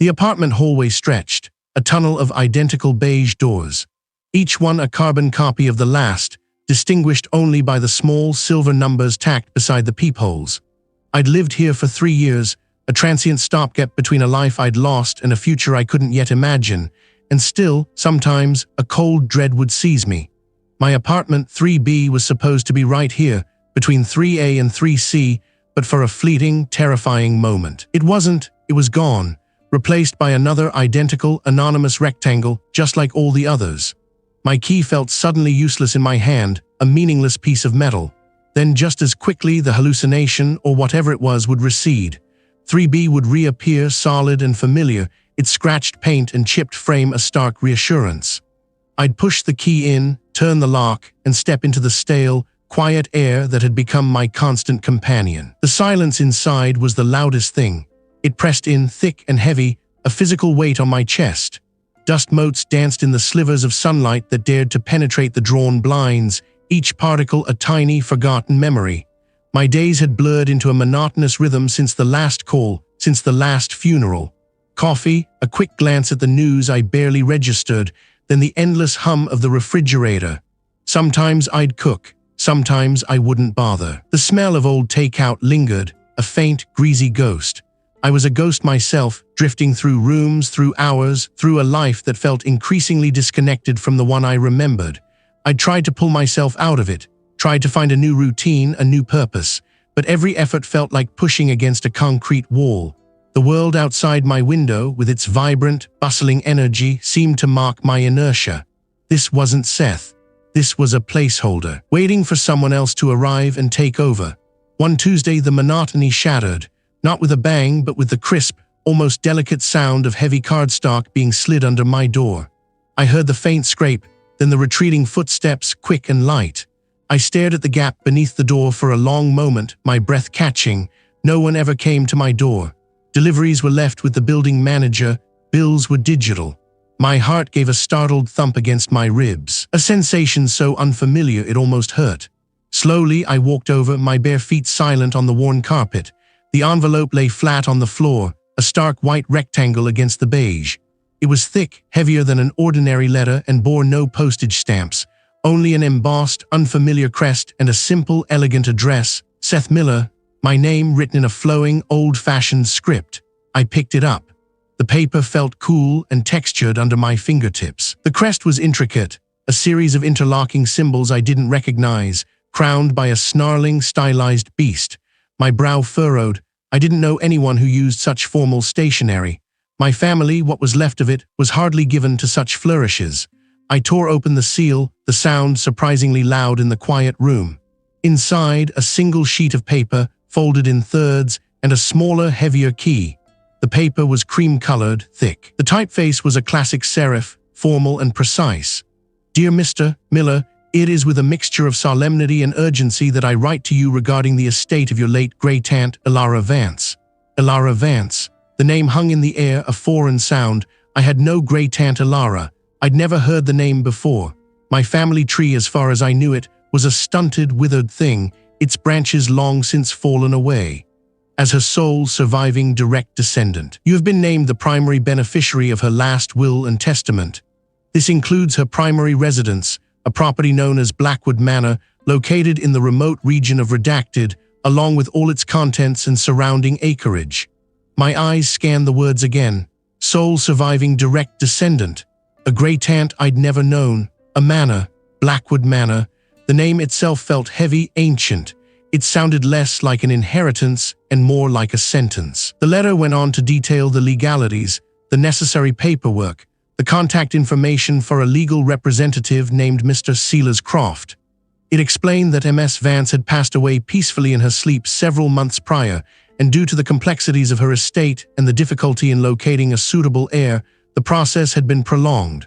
The apartment hallway stretched, a tunnel of identical beige doors, each one a carbon copy of the last, distinguished only by the small silver numbers tacked beside the peepholes. I'd lived here for 3 years, a transient stopgap between a life I'd lost and a future I couldn't yet imagine, and still, sometimes, a cold dread would seize me. My apartment 3B was supposed to be right here, between 3A and 3C, but for a fleeting, terrifying moment. It wasn't, it was gone, replaced by another identical, anonymous rectangle, just like all the others. My key felt suddenly useless in my hand, a meaningless piece of metal. Then just as quickly the hallucination, or whatever it was, would recede. 3B would reappear solid and familiar, its scratched paint and chipped frame a stark reassurance. I'd push the key in, turn the lock, and step into the stale, quiet air that had become my constant companion. The silence inside was the loudest thing. It pressed in thick and heavy, a physical weight on my chest. Dust motes danced in the slivers of sunlight that dared to penetrate the drawn blinds, each particle a tiny, forgotten memory. My days had blurred into a monotonous rhythm since the last call, since the last funeral. Coffee, a quick glance at the news I barely registered, then the endless hum of the refrigerator. Sometimes I'd cook, sometimes I wouldn't bother. The smell of old takeout lingered, a faint, greasy ghost. I was a ghost myself, drifting through rooms, through hours, through a life that felt increasingly disconnected from the one I remembered. I'd tried to pull myself out of it, tried to find a new routine, a new purpose, but every effort felt like pushing against a concrete wall. The world outside my window, with its vibrant, bustling energy, seemed to mock my inertia. This wasn't Seth. This was a placeholder, waiting for someone else to arrive and take over. One Tuesday, the monotony shattered, not with a bang, but with the crisp, almost delicate sound of heavy cardstock being slid under my door. I heard the faint scrape, then the retreating footsteps, quick and light. I stared at the gap beneath the door for a long moment, my breath catching. No one ever came to my door. Deliveries were left with the building manager, bills were digital. My heart gave a startled thump against my ribs, a sensation so unfamiliar it almost hurt. Slowly, I walked over, my bare feet silent on the worn carpet. The envelope lay flat on the floor, a stark white rectangle against the beige. It was thick, heavier than an ordinary letter, and bore no postage stamps, only an embossed, unfamiliar crest and a simple, elegant address, Seth Miller, my name written in a flowing, old-fashioned script. I picked it up. The paper felt cool and textured under my fingertips. The crest was intricate, a series of interlocking symbols I didn't recognize, crowned by a snarling, stylized beast. My brow furrowed. I didn't know anyone who used such formal stationery. My family, what was left of it, was hardly given to such flourishes. I tore open the seal, the sound surprisingly loud in the quiet room. Inside, a single sheet of paper, folded in thirds, and a smaller, heavier key. The paper was cream-colored, thick. The typeface was a classic serif, formal and precise. Dear Mr. Miller, it is with a mixture of solemnity and urgency that I write to you regarding the estate of your late great-aunt, Elara Vance. Elara Vance. The name hung in the air, a foreign sound. I had no great-aunt Elara. I'd never heard the name before. My family tree, as far as I knew it, was a stunted, withered thing, its branches long since fallen away. As her sole surviving direct descendant, you have been named the primary beneficiary of her last will and testament. This includes her primary residence, a property known as Blackwood Manor, located in the remote region of Redacted, along with all its contents and surrounding acreage. My eyes scanned the words again. Sole surviving direct descendant. A great-aunt I'd never known. A manor. Blackwood Manor. The name itself felt heavy, ancient. It sounded less like an inheritance and more like a sentence. The letter went on to detail the legalities, the necessary paperwork, the contact information for a legal representative named Mr. Seelers Croft. It explained that Ms. Vance had passed away peacefully in her sleep several months prior, and due to the complexities of her estate and the difficulty in locating a suitable heir, the process had been prolonged.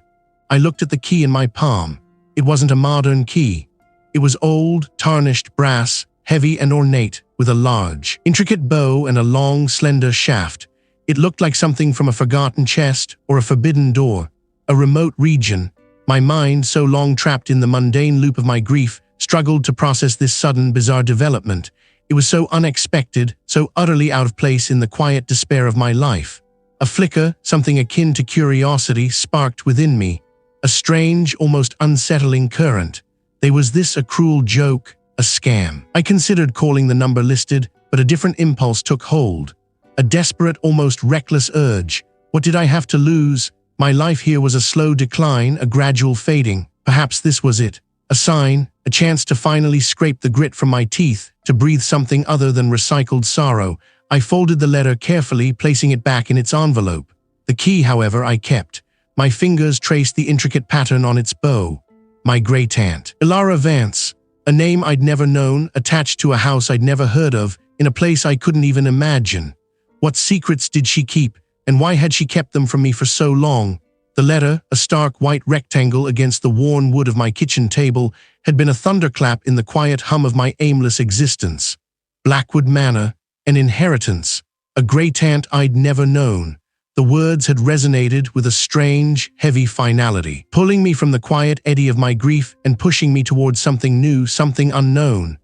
I looked at the key in my palm. It wasn't a modern key. It was old, tarnished brass, heavy and ornate, with a large, intricate bow and a long, slender shaft. It looked like something from a forgotten chest or a forbidden door, a remote region. My mind, so long trapped in the mundane loop of my grief, struggled to process this sudden, bizarre development. It was so unexpected, so utterly out of place in the quiet despair of my life. A flicker, something akin to curiosity, sparked within me. A strange, almost unsettling current. Was this a cruel joke, a scam? I considered calling the number listed, but a different impulse took hold. A desperate, almost reckless urge. What did I have to lose? My life here was a slow decline, a gradual fading. Perhaps this was it. A sign, a chance to finally scrape the grit from my teeth, to breathe something other than recycled sorrow. I folded the letter carefully, placing it back in its envelope. The key, however, I kept. My fingers traced the intricate pattern on its bow. My great aunt, Elara Vance, a name I'd never known, attached to a house I'd never heard of, in a place I couldn't even imagine. What secrets did she keep, and why had she kept them from me for so long? The letter, a stark white rectangle against the worn wood of my kitchen table, had been a thunderclap in the quiet hum of my aimless existence. Blackwood Manor, an inheritance, a great aunt I'd never known. The words had resonated with a strange, heavy finality, pulling me from the quiet eddy of my grief and pushing me towards something new, something unknown.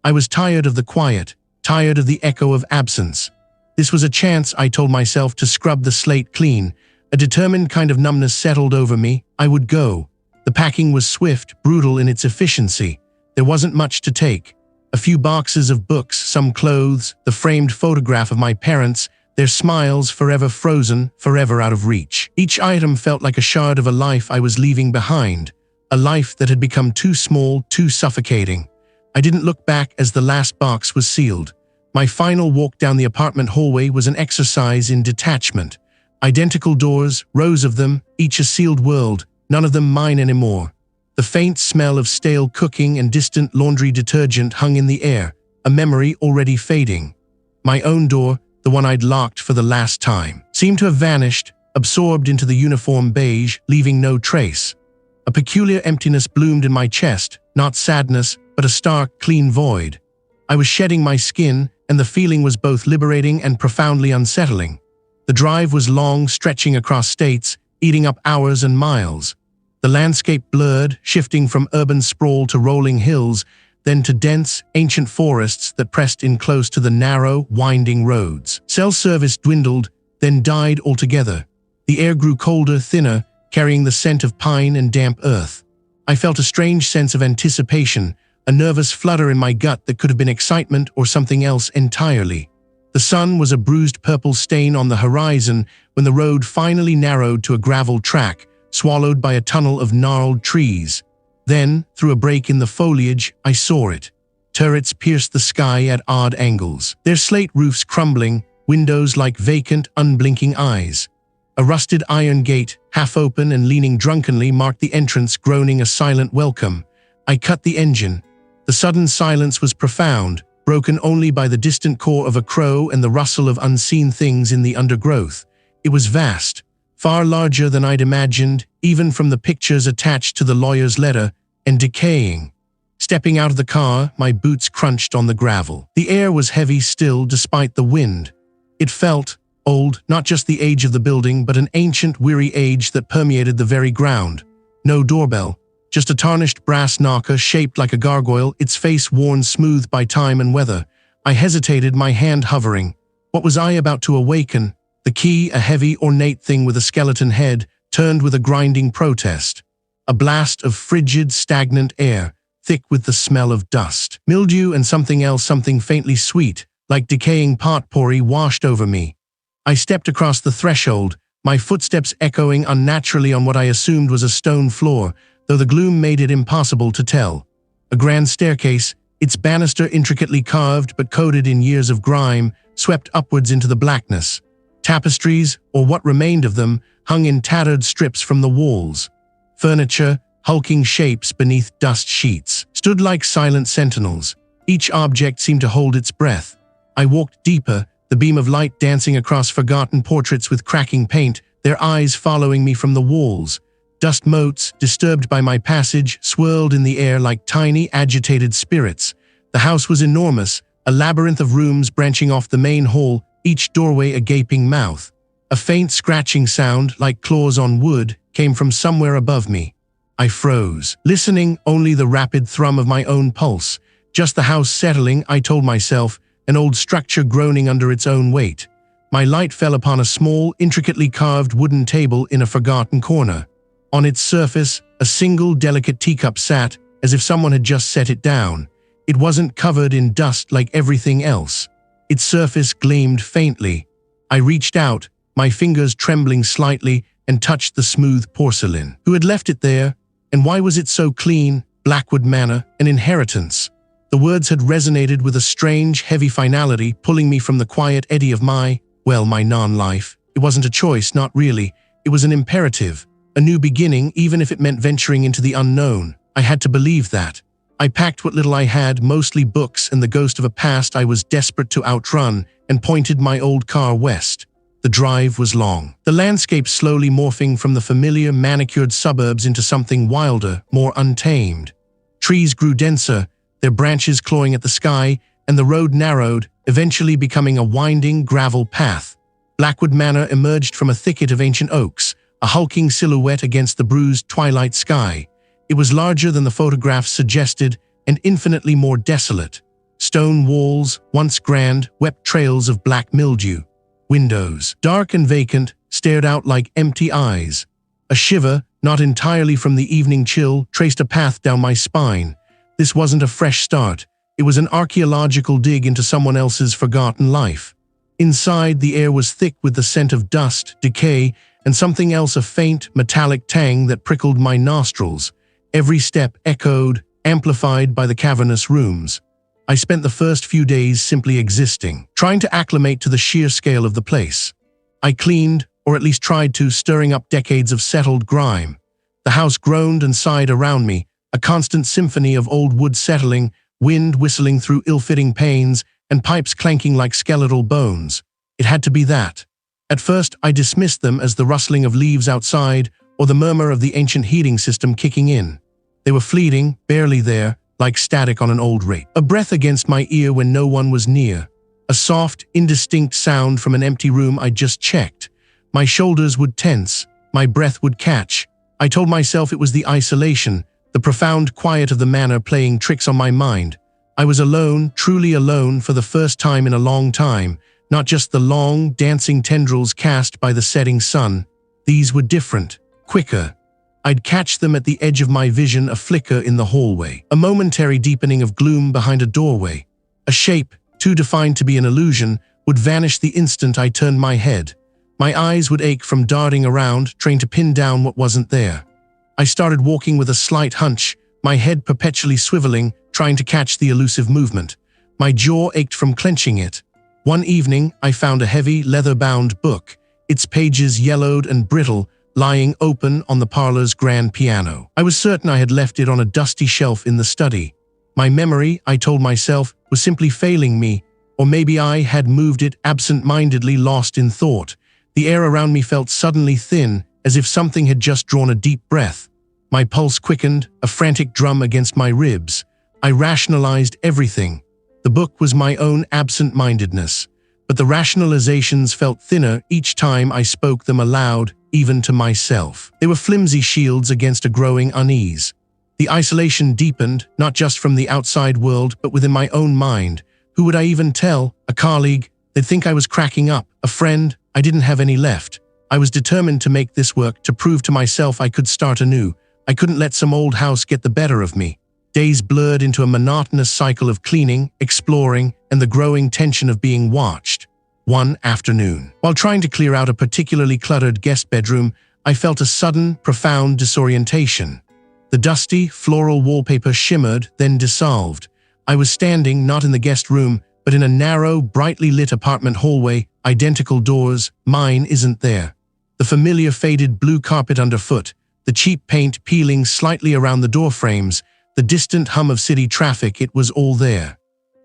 I was tired of the quiet, tired of the echo of absence. This was a chance, I told myself, to scrub the slate clean. A determined kind of numbness settled over me. I would go. The packing was swift, brutal in its efficiency. There wasn't much to take. A few boxes of books, some clothes, the framed photograph of my parents, their smiles forever frozen, forever out of reach. Each item felt like a shard of a life I was leaving behind, a life that had become too small, too suffocating. I didn't look back as the last box was sealed. My final walk down the apartment hallway was an exercise in detachment. Identical doors, rows of them, each a sealed world, none of them mine anymore. The faint smell of stale cooking and distant laundry detergent hung in the air, a memory already fading. My own door, the one I'd locked for the last time, seemed to have vanished, absorbed into the uniform beige, leaving no trace. A peculiar emptiness bloomed in my chest, not sadness, but a stark, clean void. I was shedding my skin, and the feeling was both liberating and profoundly unsettling. The drive was long, stretching across states, eating up hours and miles. The landscape blurred, shifting from urban sprawl to rolling hills, then to dense, ancient forests that pressed in close to the narrow, winding roads. Cell service dwindled, then died altogether. The air grew colder, thinner, carrying the scent of pine and damp earth. I felt a strange sense of anticipation, a nervous flutter in my gut that could have been excitement or something else entirely. The sun was a bruised purple stain on the horizon when the road finally narrowed to a gravel track, swallowed by a tunnel of gnarled trees. Then, through a break in the foliage, I saw it. Turrets pierced the sky at odd angles, their slate roofs crumbling, windows like vacant, unblinking eyes. A rusted iron gate, half open and leaning drunkenly, marked the entrance, groaning a silent welcome. I cut the engine. The sudden silence was profound, broken only by the distant caw of a crow and the rustle of unseen things in the undergrowth. It was vast, far larger than I'd imagined, even from the pictures attached to the lawyer's letter, and decaying. Stepping out of the car, my boots crunched on the gravel. The air was heavy still despite the wind. It felt old, not just the age of the building, but an ancient, weary age that permeated the very ground. No doorbell, just a tarnished brass knocker shaped like a gargoyle, its face worn smooth by time and weather. I hesitated, my hand hovering. What was I about to awaken? The key, a heavy, ornate thing with a skeleton head, turned with a grinding protest. A blast of frigid, stagnant air, thick with the smell of dust, mildew and something else, something faintly sweet, like decaying potpourri, washed over me. I stepped across the threshold, my footsteps echoing unnaturally on what I assumed was a stone floor, though the gloom made it impossible to tell. A grand staircase, its banister intricately carved but coated in years of grime, swept upwards into the blackness. Tapestries, or what remained of them, hung in tattered strips from the walls. Furniture, hulking shapes beneath dust sheets, stood like silent sentinels. Each object seemed to hold its breath. I walked deeper, the beam of light dancing across forgotten portraits with cracking paint, their eyes following me from the walls. Dust motes, disturbed by my passage, swirled in the air like tiny, agitated spirits. The house was enormous, a labyrinth of rooms branching off the main hall, each doorway a gaping mouth. A faint scratching sound, like claws on wood, came from somewhere above me. I froze, listening, only the rapid thrum of my own pulse. Just the house settling, I told myself, an old structure groaning under its own weight. My light fell upon a small, intricately carved wooden table in a forgotten corner. On its surface, a single delicate teacup sat, as if someone had just set it down. It wasn't covered in dust like everything else. Its surface gleamed faintly. I reached out, my fingers trembling slightly, and touched the smooth porcelain. Who had left it there? And why was it so clean? Blackwood Manor, an inheritance. The words had resonated with a strange, heavy finality, pulling me from the quiet eddy of my non-life. It wasn't a choice, not really. It was an imperative. A new beginning, even if it meant venturing into the unknown. I had to believe that. I packed what little I had, mostly books and the ghost of a past I was desperate to outrun, and pointed my old car west. The drive was long. The landscape slowly morphing from the familiar, manicured suburbs into something wilder, more untamed. Trees grew denser, their branches clawing at the sky, and the road narrowed, eventually becoming a winding gravel path. Blackwood Manor emerged from a thicket of ancient oaks, a hulking silhouette against the bruised twilight sky. It was larger than the photographs suggested and infinitely more desolate. Stone walls, once grand, wept trails of black mildew. Windows, dark and vacant, stared out like empty eyes. A shiver, not entirely from the evening chill, traced a path down my spine. This wasn't a fresh start. It was an archaeological dig into someone else's forgotten life. Inside, the air was thick with the scent of dust, decay, and something else, a faint, metallic tang that prickled my nostrils. Every step echoed, amplified by the cavernous rooms. I spent the first few days simply existing, trying to acclimate to the sheer scale of the place. I cleaned, or at least tried to, stirring up decades of settled grime. The house groaned and sighed around me, a constant symphony of old wood settling, wind whistling through ill-fitting panes, and pipes clanking like skeletal bones. It had to be that. At first, I dismissed them as the rustling of leaves outside or the murmur of the ancient heating system kicking in. They were fleeting, barely there, like static on an old rake. A breath against my ear when no one was near. A soft, indistinct sound from an empty room I'd just checked. My shoulders would tense, my breath would catch. I told myself it was the isolation, the profound quiet of the manor playing tricks on my mind. I was alone, truly alone, for the first time in a long time, not just the long, dancing tendrils cast by the setting sun. These were different, quicker. I'd catch them at the edge of my vision, a flicker in the hallway, a momentary deepening of gloom behind a doorway. A shape, too defined to be an illusion, would vanish the instant I turned my head. My eyes would ache from darting around, trying to pin down what wasn't there. I started walking with a slight hunch, my head perpetually swiveling, trying to catch the elusive movement. My jaw ached from clenching it. One evening, I found a heavy, leather-bound book, its pages yellowed and brittle, lying open on the parlor's grand piano. I was certain I had left it on a dusty shelf in the study. My memory, I told myself, was simply failing me, or maybe I had moved it absent-mindedly, lost in thought. The air around me felt suddenly thin, as if something had just drawn a deep breath. My pulse quickened, a frantic drum against my ribs. I rationalized everything. The book was my own absent-mindedness, but the rationalizations felt thinner each time I spoke them aloud, even to myself. They were flimsy shields against a growing unease. The isolation deepened, not just from the outside world, but within my own mind. Who would I even tell? A colleague? They'd think I was cracking up. A friend? I didn't have any left. I was determined to make this work, to prove to myself I could start anew. I couldn't let some old house get the better of me. Days blurred into a monotonous cycle of cleaning, exploring, and the growing tension of being watched. One afternoon, while trying to clear out a particularly cluttered guest bedroom, I felt a sudden, profound disorientation. The dusty, floral wallpaper shimmered, then dissolved. I was standing not in the guest room, but in a narrow, brightly lit apartment hallway, identical doors, mine isn't there. The familiar faded blue carpet underfoot, the cheap paint peeling slightly around the door frames, the distant hum of city traffic, it was all there.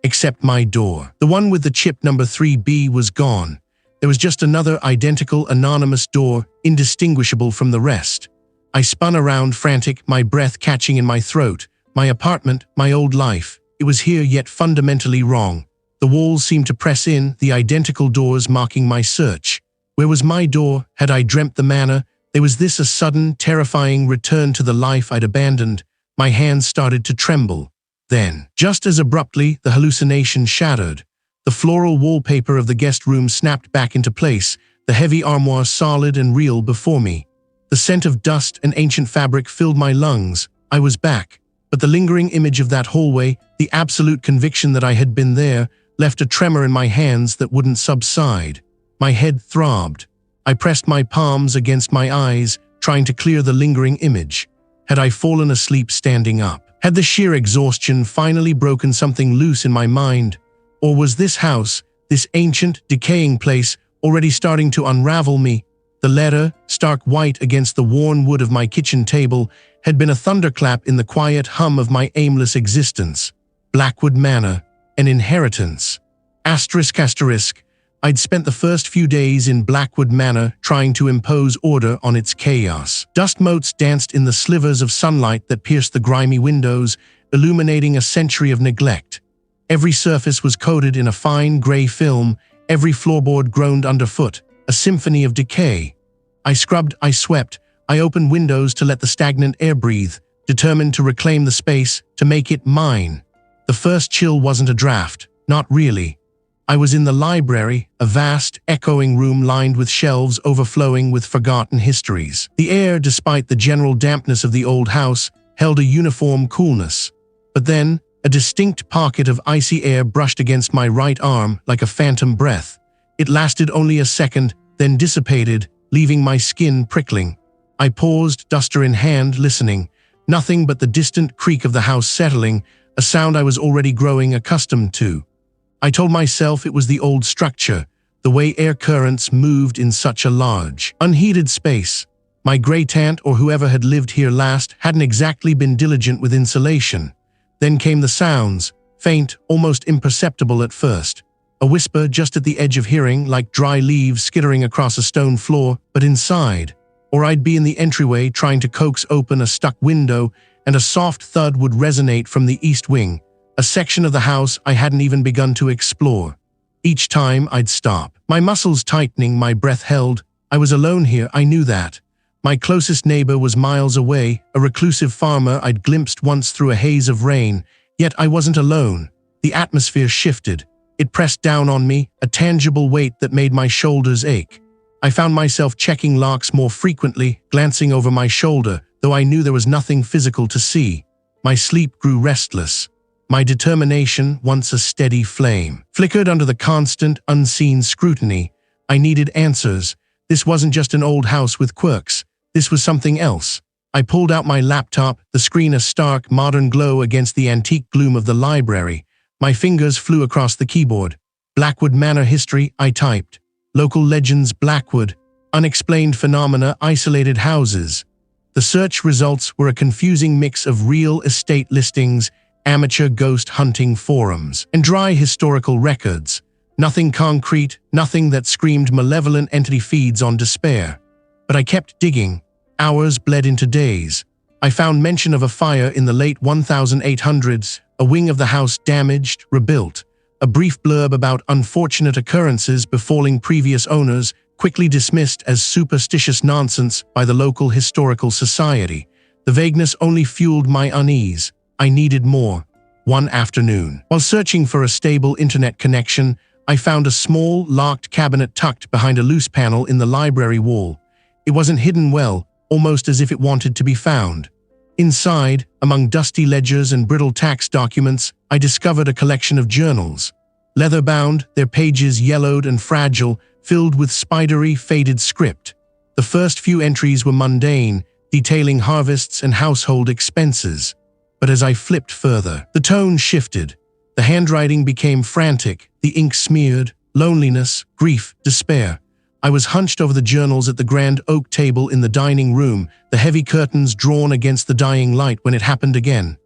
Except my door. The one with the chip number 3B was gone. There was just another identical anonymous door, indistinguishable from the rest. I spun around frantic, my breath catching in my throat. My apartment, my old life. It was here yet fundamentally wrong. The walls seemed to press in, the identical doors marking my search. Where was my door? Had I dreamt the manor? There was this a sudden, terrifying return to the life I'd abandoned. My hands started to tremble. Then, just as abruptly, the hallucination shattered. The floral wallpaper of the guest room snapped back into place, the heavy armoire solid and real before me. The scent of dust and ancient fabric filled my lungs. I was back, but the lingering image of that hallway, the absolute conviction that I had been there, left a tremor in my hands that wouldn't subside. My head throbbed. I pressed my palms against my eyes, trying to clear the lingering image. Had I fallen asleep standing up? Had the sheer exhaustion finally broken something loose in my mind? Or was this house, this ancient, decaying place, already starting to unravel me? The letter, stark white against the worn wood of my kitchen table, had been a thunderclap in the quiet hum of my aimless existence. Blackwood Manor, an inheritance. Asterisk. I'd spent the first few days in Blackwood Manor trying to impose order on its chaos. Dust motes danced in the slivers of sunlight that pierced the grimy windows, illuminating a century of neglect. Every surface was coated in a fine gray film, every floorboard groaned underfoot, a symphony of decay. I scrubbed, I swept, I opened windows to let the stagnant air breathe, determined to reclaim the space, to make it mine. The first chill wasn't a draft, not really. I was in the library, a vast, echoing room lined with shelves overflowing with forgotten histories. The air, despite the general dampness of the old house, held a uniform coolness. But then, a distinct pocket of icy air brushed against my right arm like a phantom breath. It lasted only a second, then dissipated, leaving my skin prickling. I paused, duster in hand, listening. Nothing but the distant creak of the house settling, a sound I was already growing accustomed to. I told myself it was the old structure, the way air currents moved in such a large, unheated space. My great-aunt or whoever had lived here last hadn't exactly been diligent with insulation. Then came the sounds, faint, almost imperceptible at first. A whisper just at the edge of hearing, like dry leaves skittering across a stone floor, but inside. Or I'd be in the entryway trying to coax open a stuck window, and a soft thud would resonate from the east wing, a section of the house I hadn't even begun to explore. Each time I'd stop, my muscles tightening, my breath held. I was alone here, I knew that. My closest neighbor was miles away, a reclusive farmer I'd glimpsed once through a haze of rain. Yet I wasn't alone. The atmosphere shifted. It pressed down on me, a tangible weight that made my shoulders ache. I found myself checking locks more frequently, glancing over my shoulder, though I knew there was nothing physical to see. My sleep grew restless. My determination, once a steady flame, flickered under the constant, unseen scrutiny. I needed answers. This wasn't just an old house with quirks. This was something else. I pulled out my laptop, the screen a stark, modern glow against the antique gloom of the library. My fingers flew across the keyboard. Blackwood Manor history, I typed. Local legends, Blackwood. Unexplained phenomena, isolated houses. The search results were a confusing mix of real estate listings, amateur ghost hunting forums, and dry historical records. Nothing concrete, nothing that screamed malevolent entity feeds on despair. But I kept digging. Hours bled into days. I found mention of a fire in the late 1800s, a wing of the house damaged, rebuilt. A brief blurb about unfortunate occurrences befalling previous owners, quickly dismissed as superstitious nonsense by the local historical society. The vagueness only fueled my unease. I needed more. One afternoon, while searching for a stable internet connection, I found a small, locked cabinet tucked behind a loose panel in the library wall. It wasn't hidden well, almost as if it wanted to be found. Inside, among dusty ledgers and brittle tax documents, I discovered a collection of journals. Leather-bound, their pages yellowed and fragile, filled with spidery, faded script. The first few entries were mundane, detailing harvests and household expenses. But as I flipped further, the tone shifted. The handwriting became frantic, the ink smeared, loneliness, grief, despair. I was hunched over the journals at the grand oak table in the dining room, the heavy curtains drawn against the dying light when it happened again.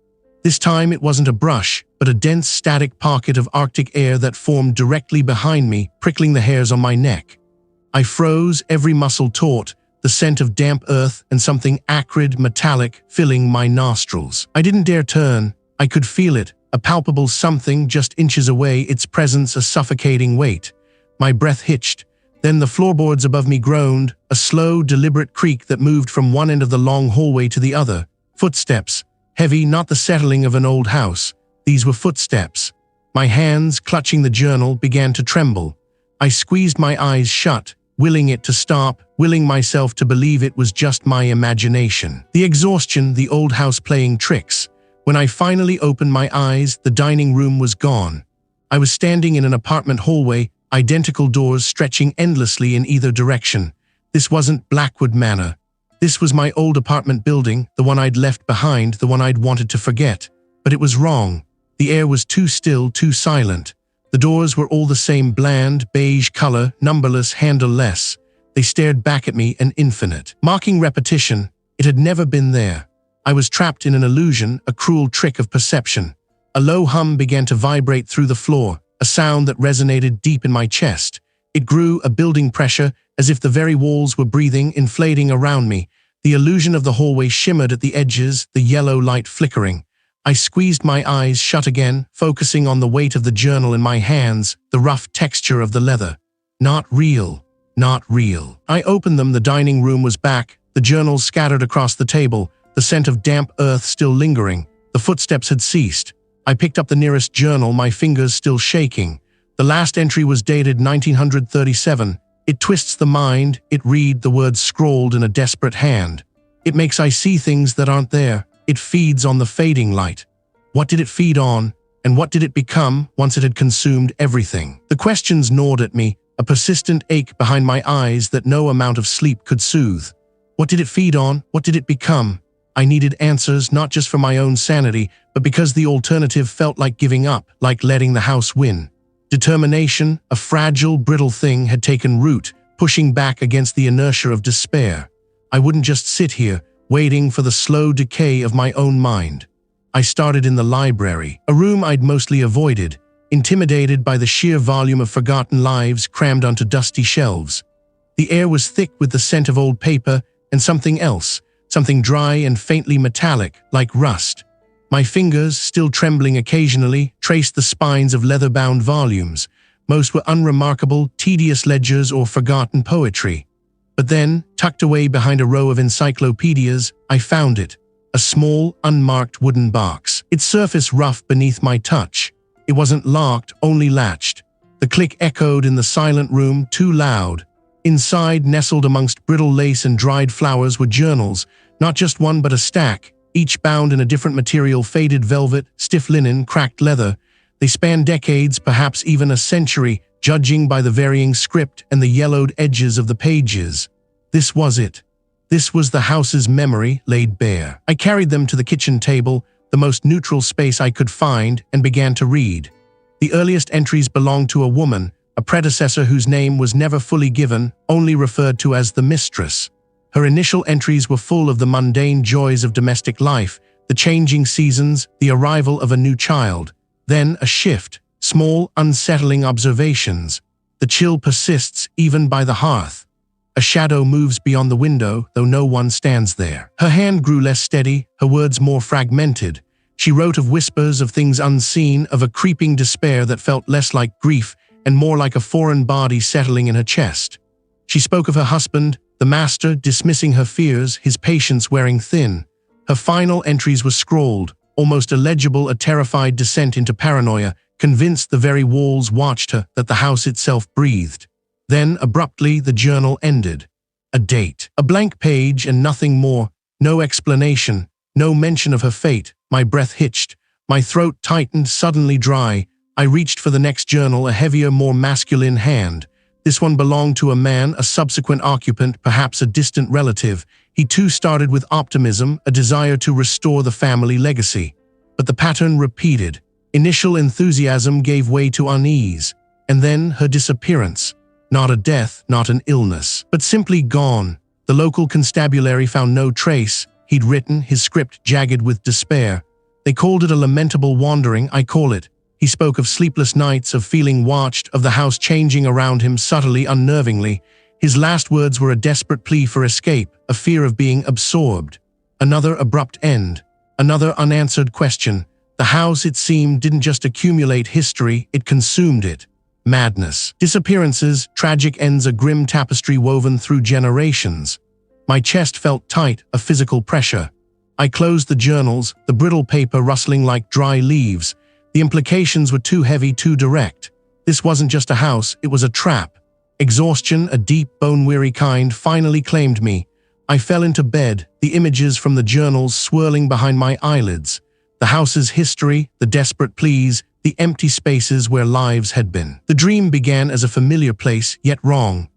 This time it wasn't a brush, but a dense static pocket of Arctic air that formed directly behind me, prickling the hairs on my neck. I froze, every muscle taut, the scent of damp earth and something acrid, metallic, filling my nostrils. I didn't dare turn. I could feel it, a palpable something just inches away, its presence a suffocating weight. My breath hitched. Then the floorboards above me groaned, a slow, deliberate creak that moved from one end of the long hallway to the other. Footsteps. Heavy, not the settling of an old house. These were footsteps. My hands, clutching the journal, began to tremble. I squeezed my eyes shut, willing it to stop, willing myself to believe it was just my imagination. The exhaustion, the old house playing tricks. When I finally opened my eyes, the dining room was gone. I was standing in an apartment hallway, identical doors stretching endlessly in either direction. This wasn't Blackwood Manor. This was my old apartment building, the one I'd left behind, the one I'd wanted to forget. But it was wrong. The air was too still, too silent. The doors were all the same bland, beige color, numberless, handleless. They stared back at me, an infinite, mocking repetition. It had never been there. I was trapped in an illusion, a cruel trick of perception. A low hum began to vibrate through the floor, a sound that resonated deep in my chest. It grew, a building pressure, as if the very walls were breathing, inflating around me. The illusion of the hallway shimmered at the edges, the yellow light flickering. I squeezed my eyes shut again, focusing on the weight of the journal in my hands, the rough texture of the leather. Not real. Not real. I opened them. The dining room was back, the journals scattered across the table, the scent of damp earth still lingering. The footsteps had ceased. I picked up the nearest journal, my fingers still shaking. The last entry was dated 1937. It twists the mind. It read the words scrawled in a desperate hand. It makes I see things that aren't there. It feeds on the fading light. What did it feed on, and what did it become once it had consumed everything? The questions gnawed at me, a persistent ache behind my eyes that no amount of sleep could soothe. What did it feed on? What did it become? I needed answers, not just for my own sanity, but because the alternative felt like giving up, like letting the house win. Determination, a fragile, brittle thing, had taken root, pushing back against the inertia of despair. I wouldn't just sit here, waiting for the slow decay of my own mind. I started in the library, a room I'd mostly avoided, intimidated by the sheer volume of forgotten lives crammed onto dusty shelves. The air was thick with the scent of old paper and something else, something dry and faintly metallic, like rust. My fingers, still trembling occasionally, traced the spines of leather-bound volumes. Most were unremarkable, tedious ledgers or forgotten poetry. But then, tucked away behind a row of encyclopedias, I found it. A small, unmarked wooden box. Its surface rough beneath my touch. It wasn't locked, only latched. The click echoed in the silent room, too loud. Inside, nestled amongst brittle lace and dried flowers, were journals, not just one but a stack, each bound in a different material: faded velvet, stiff linen, cracked leather. They spanned decades, perhaps even a century, judging by the varying script and the yellowed edges of the pages. This was it. This was the house's memory laid bare. I carried them to the kitchen table, the most neutral space I could find, and began to read. The earliest entries belonged to a woman, a predecessor whose name was never fully given, only referred to as the mistress. Her initial entries were full of the mundane joys of domestic life, the changing seasons, the arrival of a new child. Then a shift. Small, unsettling observations. The chill persists even by the hearth. A shadow moves beyond the window, though no one stands there. Her hand grew less steady, her words more fragmented. She wrote of whispers, of things unseen, of a creeping despair that felt less like grief and more like a foreign body settling in her chest. She spoke of her husband, the master, dismissing her fears, his patience wearing thin. Her final entries were scrawled, almost illegible, a terrified descent into paranoia, convinced the very walls watched her, that the house itself breathed. Then, abruptly, the journal ended. A date. A blank page and nothing more. No explanation. No mention of her fate. My breath hitched. My throat tightened, suddenly dry. I reached for the next journal, a heavier, more masculine hand. This one belonged to a man, a subsequent occupant, perhaps a distant relative. He too started with optimism, a desire to restore the family legacy. But the pattern repeated. Initial enthusiasm gave way to unease, and then her disappearance. Not a death, not an illness, but simply gone. The local constabulary found no trace. He'd written, his script jagged with despair. They called it a lamentable wandering. I call it. He spoke of sleepless nights, of feeling watched, of the house changing around him subtly, unnervingly. His last words were a desperate plea for escape, a fear of being absorbed. Another abrupt end. Another unanswered question. The house, it seemed, didn't just accumulate history, it consumed it. Madness. Disappearances, tragic ends, a grim tapestry woven through generations. My chest felt tight, a physical pressure. I closed the journals, the brittle paper rustling like dry leaves. The implications were too heavy, too direct. This wasn't just a house, it was a trap. Exhaustion, a deep, bone-weary kind, finally claimed me. I fell into bed, the images from the journals swirling behind my eyelids. The house's history, the desperate pleas, the empty spaces where lives had been. The dream began as a familiar place, yet wrong.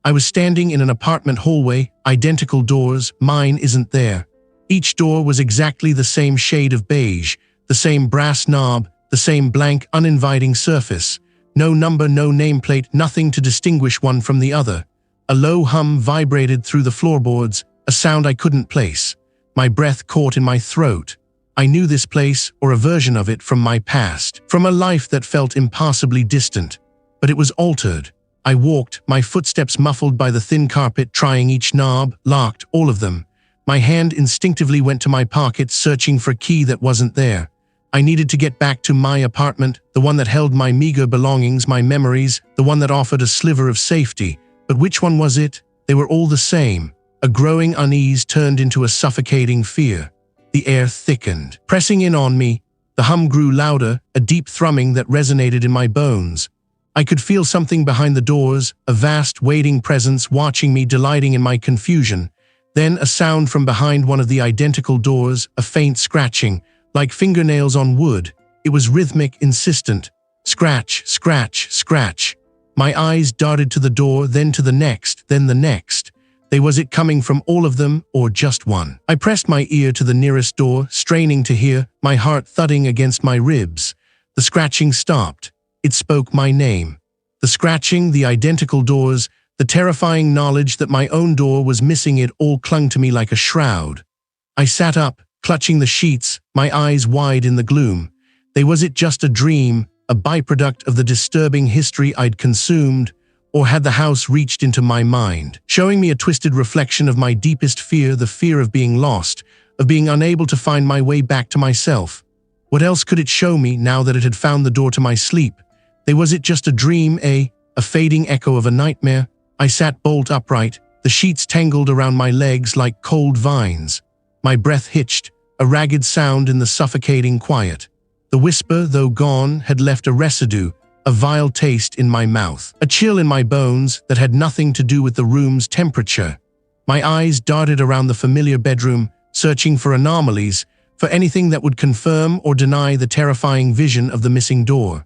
I was standing in an apartment hallway, identical doors, mine isn't there. Each door was exactly the same shade of beige, the same brass knob, the same blank, uninviting surface. No number, no nameplate, nothing to distinguish one from the other. A low hum vibrated through the floorboards, a sound I couldn't place. My breath caught in my throat. I knew this place, or a version of it, from my past, from a life that felt impossibly distant. But it was altered. I walked, my footsteps muffled by the thin carpet, trying each knob, locked, all of them. My hand instinctively went to my pocket, searching for a key that wasn't there. I needed to get back to my apartment, the one that held my meager belongings, my memories, the one that offered a sliver of safety. But which one was it? They were all the same. A growing unease turned into a suffocating fear. The air thickened, pressing in on me. The hum grew louder, a deep thrumming that resonated in my bones. I could feel something behind the doors, a vast, waiting presence watching me, delighting in my confusion. Then a sound from behind one of the identical doors, a faint scratching, like fingernails on wood. It was rhythmic, insistent. Scratch, scratch, scratch. My eyes darted to the door, then to the next, then the next. Was it coming from all of them, or just one? I pressed my ear to the nearest door, straining to hear, my heart thudding against my ribs. The scratching stopped. It spoke my name. The scratching, the identical doors, the terrifying knowledge that my own door was missing, it all clung to me like a shroud. I sat up, clutching the sheets, my eyes wide in the gloom. Was it just a dream, a byproduct of the disturbing history I'd consumed, or had the house reached into my mind, showing me a twisted reflection of my deepest fear, the fear of being lost, of being unable to find my way back to myself? What else could it show me now that it had found the door to my sleep? Was it just a dream, a fading echo of a nightmare? I sat bolt upright, the sheets tangled around my legs like cold vines. My breath hitched, a ragged sound in the suffocating quiet. The whisper, though gone, had left a residue, a vile taste in my mouth, a chill in my bones that had nothing to do with the room's temperature. My eyes darted around the familiar bedroom, searching for anomalies, for anything that would confirm or deny the terrifying vision of the missing door.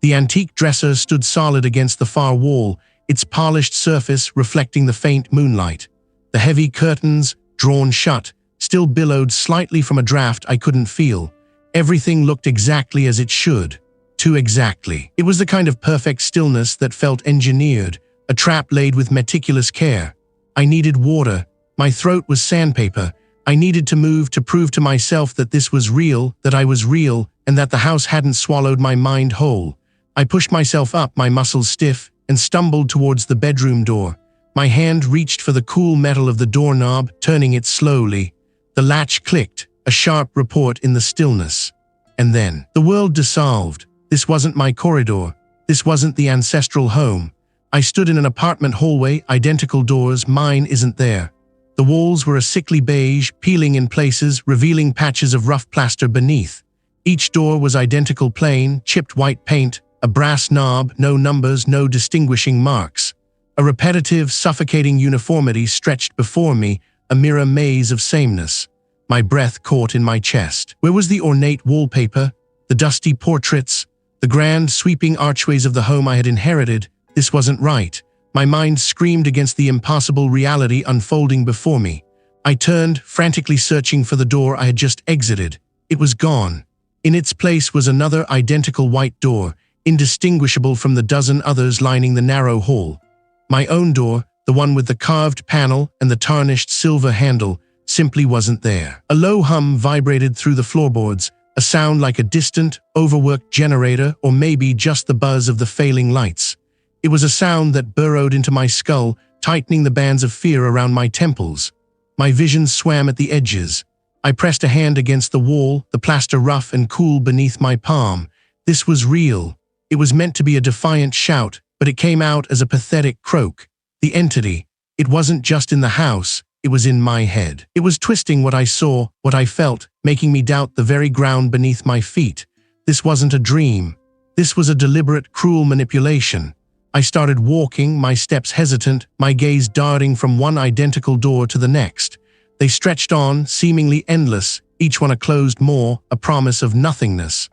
The antique dresser stood solid against the far wall, its polished surface reflecting the faint moonlight. The heavy curtains, drawn shut, still billowed slightly from a draft I couldn't feel. Everything looked exactly as it should. Too exactly. It was the kind of perfect stillness that felt engineered, a trap laid with meticulous care. I needed water. My throat was sandpaper. I needed to move to prove to myself that this was real, that I was real, and that the house hadn't swallowed my mind whole. I pushed myself up, my muscles stiff, and stumbled towards the bedroom door. My hand reached for the cool metal of the doorknob, turning it slowly. The latch clicked, a sharp report in the stillness. And then, the world dissolved. This wasn't my corridor. This wasn't the ancestral home. I stood in an apartment hallway, identical doors, mine isn't there. The walls were a sickly beige, peeling in places, revealing patches of rough plaster beneath. Each door was identical plain, chipped white paint, a brass knob, no numbers, no distinguishing marks. A repetitive, suffocating uniformity stretched before me, a mirror maze of sameness. My breath caught in my chest. Where was the ornate wallpaper, the dusty portraits, the grand, sweeping archways of the home I had inherited? This wasn't right. My mind screamed against the impossible reality unfolding before me. I turned, frantically searching for the door I had just exited. It was gone. In its place was another identical white door, indistinguishable from the dozen others lining the narrow hall. My own door, the one with the carved panel and the tarnished silver handle, simply wasn't there. A low hum vibrated through the floorboards, a sound like a distant, overworked generator, or maybe just the buzz of the failing lights. It was a sound that burrowed into my skull, tightening the bands of fear around my temples. My vision swam at the edges. I pressed a hand against the wall, the plaster rough and cool beneath my palm. This was real. It was meant to be a defiant shout, but it came out as a pathetic croak. The entity, it wasn't just in the house, it was in my head. It was twisting what I saw, what I felt, making me doubt the very ground beneath my feet. This wasn't a dream. This was a deliberate, cruel manipulation. I started walking, my steps hesitant, my gaze darting from one identical door to the next. They stretched on, seemingly endless, each one a closed maw, a promise of nothingness.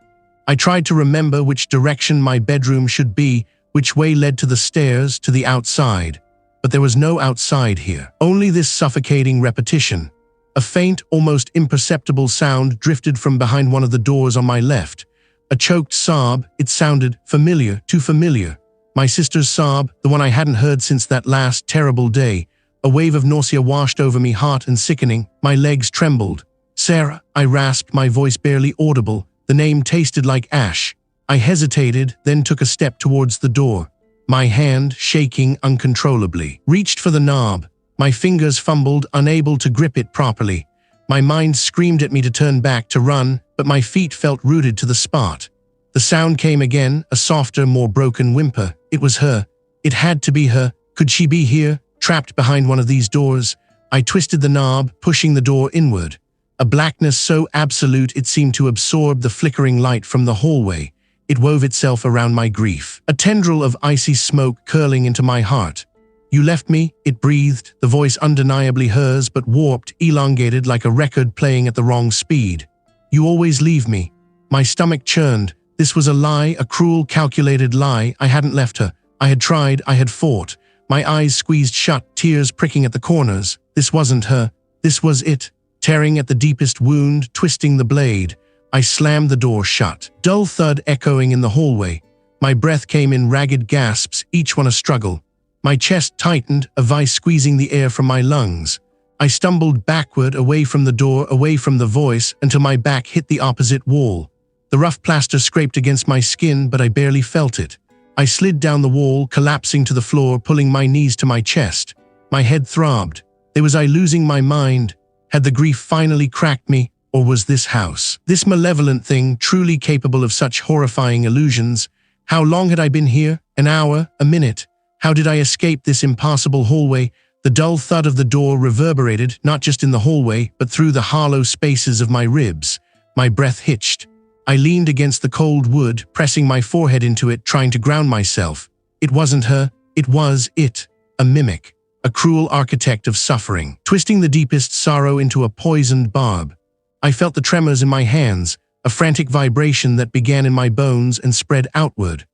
I tried to remember which direction my bedroom should be, which way led to the stairs, to the outside. But there was no outside here, only this suffocating repetition. A faint, almost imperceptible sound drifted from behind one of the doors on my left. A choked sob, it sounded familiar, too familiar. My sister's sob, the one I hadn't heard since that last terrible day. A wave of nausea washed over me, hot and sickening. My legs trembled. "Sarah," I rasped, my voice barely audible. The name tasted like ash. I hesitated, then took a step towards the door. My hand, shaking uncontrollably, reached for the knob. My fingers fumbled, unable to grip it properly. My mind screamed at me to turn back, to run, but my feet felt rooted to the spot. The sound came again, a softer, more broken whimper. It was her. It had to be her. Could she be here, trapped behind one of these doors? I twisted the knob, pushing the door inward. A blackness so absolute it seemed to absorb the flickering light from the hallway. It wove itself around my grief, a tendril of icy smoke curling into my heart. "You left me," it breathed, the voice undeniably hers, but warped, elongated like a record playing at the wrong speed. "You always leave me." My stomach churned. This was a lie, a cruel, calculated lie. I hadn't left her. I had tried, I had fought. My eyes squeezed shut, tears pricking at the corners. This wasn't her. This was it, tearing at the deepest wound, twisting the blade. I slammed the door shut, dull thud echoing in the hallway. My breath came in ragged gasps, each one a struggle. My chest tightened, a vice squeezing the air from my lungs. I stumbled backward, away from the door, away from the voice, until my back hit the opposite wall. The rough plaster scraped against my skin, but I barely felt it. I slid down the wall, collapsing to the floor, pulling my knees to my chest. My head throbbed. Was I losing my mind? Had the grief finally cracked me? Or was this house, this malevolent thing, truly capable of such horrifying illusions? How long had I been here? An hour? A minute? How did I escape this impassable hallway? The dull thud of the door reverberated, not just in the hallway, but through the hollow spaces of my ribs. My breath hitched. I leaned against the cold wood, pressing my forehead into it, trying to ground myself. It wasn't her. It was it. A mimic. A cruel architect of suffering, twisting the deepest sorrow into a poisoned barb. I felt the tremors in my hands, a frantic vibration that began in my bones and spread outward.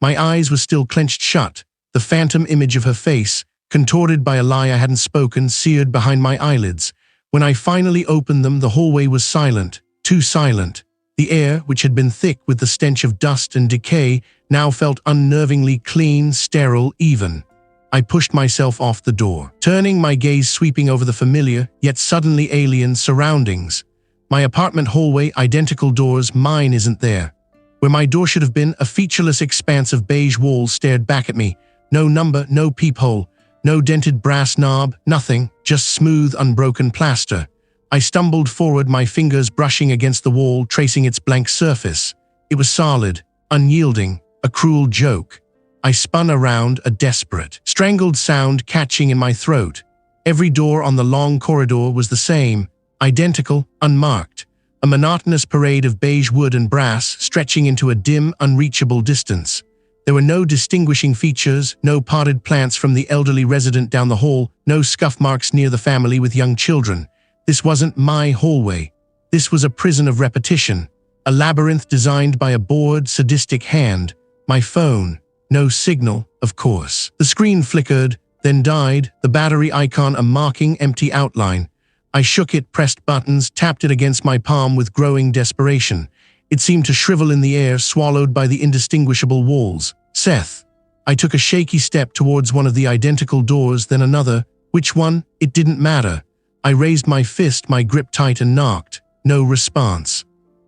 My eyes were still clenched shut, the phantom image of her face, contorted by a lie I hadn't spoken, seared behind my eyelids. When I finally opened them, the hallway was silent, too silent. The air, which had been thick with the stench of dust and decay, now felt unnervingly clean, sterile, even. I pushed myself off the door, turning my gaze sweeping over the familiar, yet suddenly alien surroundings. My apartment hallway, identical doors, mine isn't there. Where my door should have been, a featureless expanse of beige walls stared back at me. No number, no peephole, no dented brass knob, nothing, just smooth, unbroken plaster. I stumbled forward, my fingers brushing against the wall, tracing its blank surface. It was solid, unyielding, a cruel joke. I spun around, a desperate, strangled sound catching in my throat. Every door on the long corridor was the same, identical, unmarked. A monotonous parade of beige wood and brass stretching into a dim, unreachable distance. There were no distinguishing features, no potted plants from the elderly resident down the hall, no scuff marks near the family with young children. This wasn't my hallway. This was a prison of repetition, a labyrinth designed by a bored, sadistic hand. My phone. No signal, of course. The screen flickered, then died, the battery icon a mocking, empty outline. I shook it, pressed buttons, tapped it against my palm with growing desperation. It seemed to shrivel in the air, swallowed by the indistinguishable walls. Seth. I took a shaky step towards one of the identical doors, then another. Which one? It didn't matter. I raised my fist, my grip tight, and knocked. No response.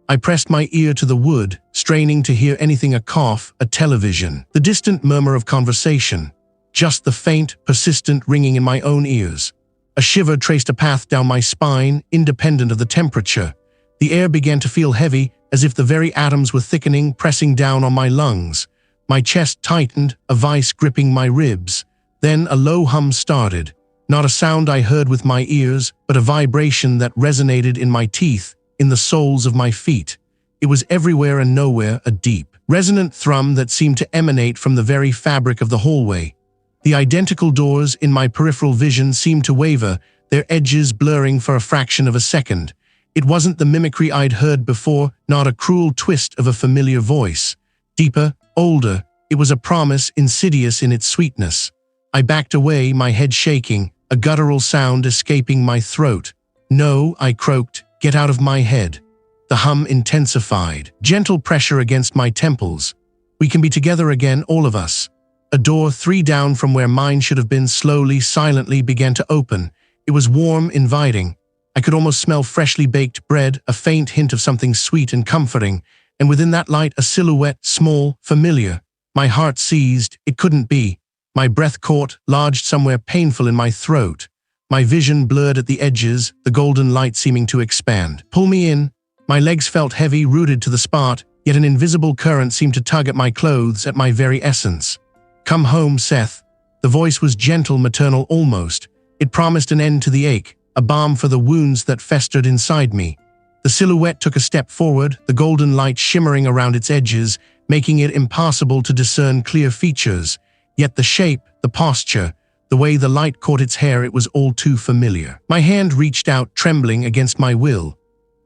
I pressed my ear to the wood, straining to hear anything, a cough, a television, the distant murmur of conversation. Just the faint, persistent ringing in my own ears. A shiver traced a path down my spine, independent of the temperature. The air began to feel heavy, as if the very atoms were thickening, pressing down on my lungs. My chest tightened, a vice gripping my ribs. Then a low hum started. Not a sound I heard with my ears, but a vibration that resonated in my teeth, in the soles of my feet. It was everywhere and nowhere, a deep, resonant thrum that seemed to emanate from the very fabric of the hallway. The identical doors in my peripheral vision seemed to waver, their edges blurring for a fraction of a second. It wasn't the mimicry I'd heard before, not a cruel twist of a familiar voice. Deeper, older, it was a promise, insidious in its sweetness. I backed away, my head shaking, a guttural sound escaping my throat. "No," I croaked, "get out of my head." The hum intensified, gentle pressure against my temples. "We can be together again, all of us." A door 3 down from where mine should have been slowly, silently began to open. It was warm, inviting. I could almost smell freshly baked bread, a faint hint of something sweet and comforting, and within that light a silhouette, small, familiar. My heart seized. It couldn't be. My breath caught, lodged somewhere painful in my throat. My vision blurred at the edges, the golden light seeming to expand. "Pull me in." My legs felt heavy, rooted to the spot, yet an invisible current seemed to tug at my clothes, at my very essence. "Come home, Seth." The voice was gentle, maternal almost. It promised an end to the ache, a balm for the wounds that festered inside me. The silhouette took a step forward, the golden light shimmering around its edges, making it impossible to discern clear features. Yet the shape, the posture, the way the light caught its hair, it was all too familiar. My hand reached out, trembling against my will.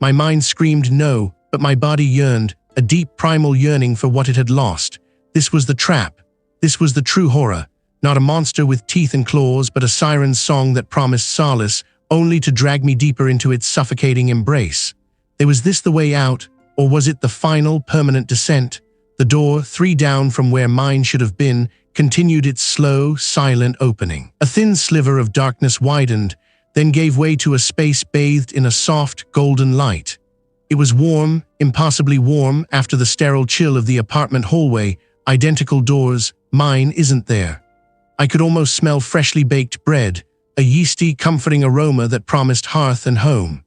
My mind screamed no, but my body yearned, a deep primal yearning for what it had lost. This was the trap. This was the true horror. Not a monster with teeth and claws, but a siren's song that promised solace, only to drag me deeper into its suffocating embrace. Was this the way out, or was it the final, permanent descent? The door, 3 down from where mine should have been, continued its slow, silent opening. A thin sliver of darkness widened, then gave way to a space bathed in a soft, golden light. It was warm, impossibly warm, after the sterile chill of the apartment hallway. Identical doors, mine isn't there. I could almost smell freshly baked bread, a yeasty, comforting aroma that promised hearth and home.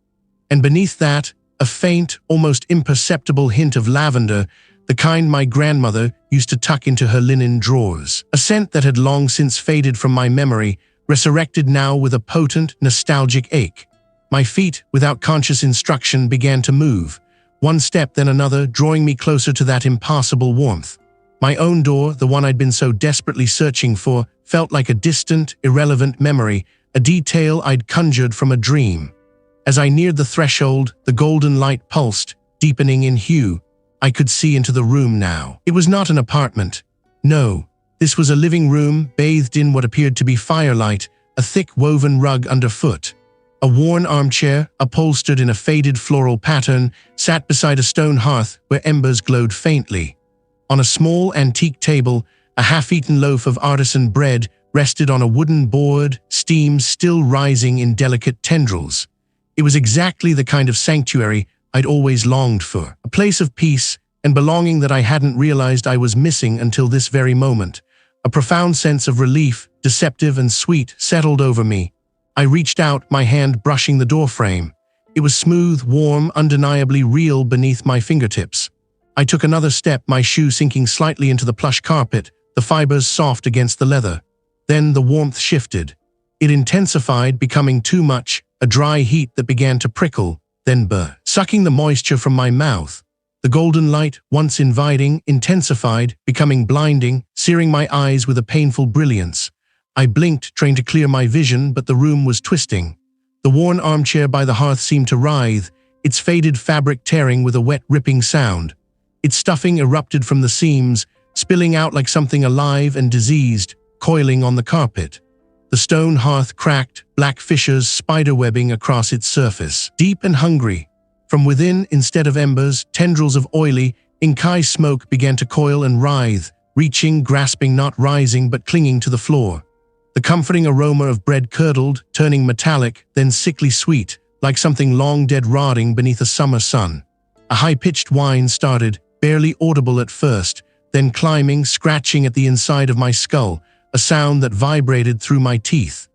And beneath that, a faint, almost imperceptible hint of lavender, the kind my grandmother used to tuck into her linen drawers. A scent that had long since faded from my memory, resurrected now with a potent, nostalgic ache. My feet, without conscious instruction, began to move. One step, then another, drawing me closer to that impossible warmth. My own door, the one I'd been so desperately searching for, felt like a distant, irrelevant memory, a detail I'd conjured from a dream. As I neared the threshold, the golden light pulsed, deepening in hue. I could see into the room now. It was not an apartment. No, this was a living room, bathed in what appeared to be firelight, a thick woven rug underfoot. A worn armchair, upholstered in a faded floral pattern, sat beside a stone hearth where embers glowed faintly. On a small antique table, a half-eaten loaf of artisan bread rested on a wooden board, steam still rising in delicate tendrils. It was exactly the kind of sanctuary I'd always longed for, a place of peace and belonging that I hadn't realized I was missing until this very moment. A profound sense of relief, deceptive and sweet, settled over me. I reached out, my hand brushing the doorframe. It was smooth, warm, undeniably real beneath my fingertips. I took another step, my shoe sinking slightly into the plush carpet, the fibers soft against the leather. Then the warmth shifted. It intensified, becoming too much, a dry heat that began to prickle, then burn, sucking the moisture from my mouth. The golden light, once inviting, intensified, becoming blinding, searing my eyes with a painful brilliance. I blinked, trying to clear my vision, but the room was twisting. The worn armchair by the hearth seemed to writhe, its faded fabric tearing with a wet, ripping sound. Its stuffing erupted from the seams, spilling out like something alive and diseased, coiling on the carpet. The stone hearth cracked, black fissures spiderwebbing across its surface, deep and hungry. From within, instead of embers, tendrils of oily, inky smoke began to coil and writhe, reaching, grasping, not rising but clinging to the floor. The comforting aroma of bread curdled, turning metallic, then sickly sweet, like something long dead rotting beneath a summer sun. A high-pitched whine started, barely audible at first, then climbing, scratching at the inside of my skull, a sound that vibrated through my teeth.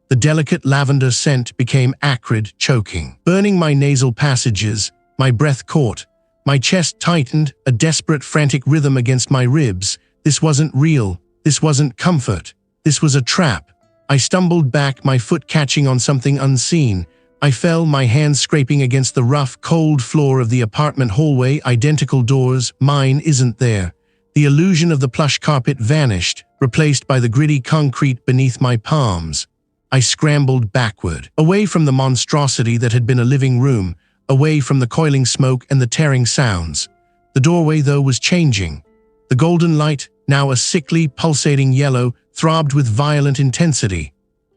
The delicate lavender scent became acrid, choking, burning my nasal passages. My breath caught. My chest tightened, a desperate, frantic rhythm against my ribs. This wasn't real. This wasn't comfort. This was a trap. I stumbled back, my foot catching on something unseen, I fell, my hands scraping against the rough, cold floor of the apartment hallway. Identical doors, mine isn't there. The illusion of the plush carpet vanished, replaced by the gritty concrete beneath my palms. I scrambled backward, away from the monstrosity that had been a living room, away from the coiling smoke and the tearing sounds. The doorway, though, was changing. The golden light, now a sickly, pulsating yellow, throbbed with violent intensity.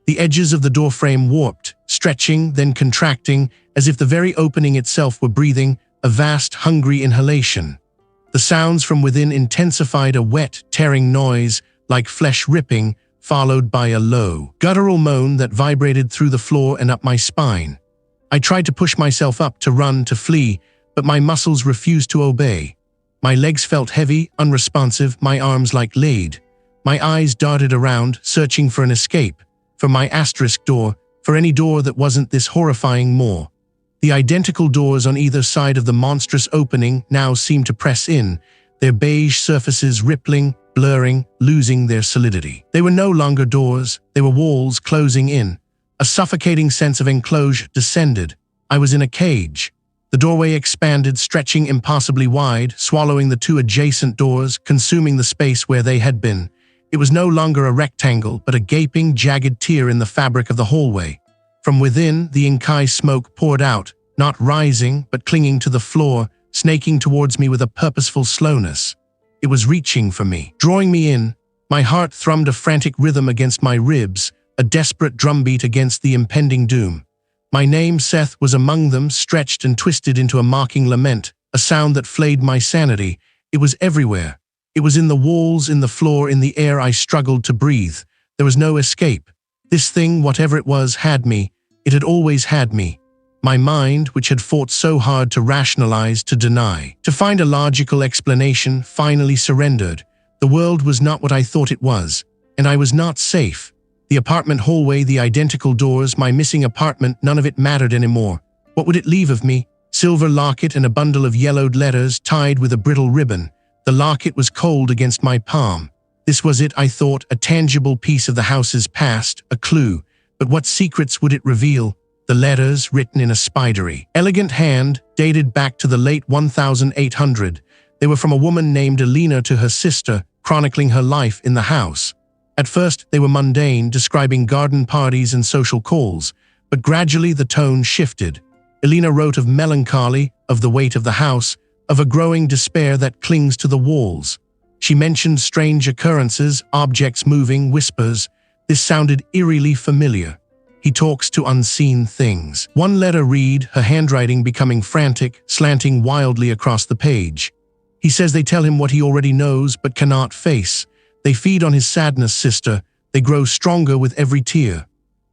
The edges of the doorframe warped, stretching, then contracting, as if the very opening itself were breathing a vast, hungry inhalation. The sounds from within intensified, a wet, tearing noise, like flesh ripping, followed by a low, guttural moan that vibrated through the floor and up my spine. I tried to push myself up, to run, to flee, but my muscles refused to obey. My legs felt heavy, unresponsive, my arms like lead. My eyes darted around, searching for an escape, for my asterisk door, for any door that wasn't this horrifying more. The identical doors on either side of the monstrous opening now seemed to press in, their beige surfaces rippling, blurring, losing their solidity. They were no longer doors, they were walls closing in. A suffocating sense of enclosure descended. I was in a cage. The doorway expanded, stretching impossibly wide, swallowing the two adjacent doors, consuming the space where they had been. It was no longer a rectangle, but a gaping, jagged tear in the fabric of the hallway. From within, the inky smoke poured out, not rising, but clinging to the floor, snaking towards me with a purposeful slowness. It was reaching for me, drawing me in. My heart thrummed a frantic rhythm against my ribs, a desperate drumbeat against the impending doom. My name, Seth, was among them, stretched and twisted into a mocking lament, a sound that flayed my sanity. It was everywhere. It was in the walls, in the floor, in the air. I struggled to breathe. There was no escape. This thing, whatever it was, had me. It had always had me. My mind, which had fought so hard to rationalize, to deny, to find a logical explanation, finally surrendered. The world was not what I thought it was, and I was not safe. The apartment hallway, the identical doors, my missing apartment, none of it mattered anymore. What would it leave of me? Silver locket and a bundle of yellowed letters tied with a brittle ribbon. The locket was cold against my palm. This was it, I thought, a tangible piece of the house's past, a clue. But what secrets would it reveal? The letters, written in a spidery, elegant hand, dated back to the late 1800. They were from a woman named Elena to her sister, chronicling her life in the house. At first, they were mundane, describing garden parties and social calls, but gradually the tone shifted. Elena wrote of melancholy, of the weight of the house, of a growing despair that clings to the walls. She mentioned strange occurrences, objects moving, whispers. This sounded eerily familiar. He talks to unseen things. One letter read, her handwriting becoming frantic, slanting wildly across the page. He says they tell him what he already knows but cannot face. They feed on his sadness, sister. They grow stronger with every tear.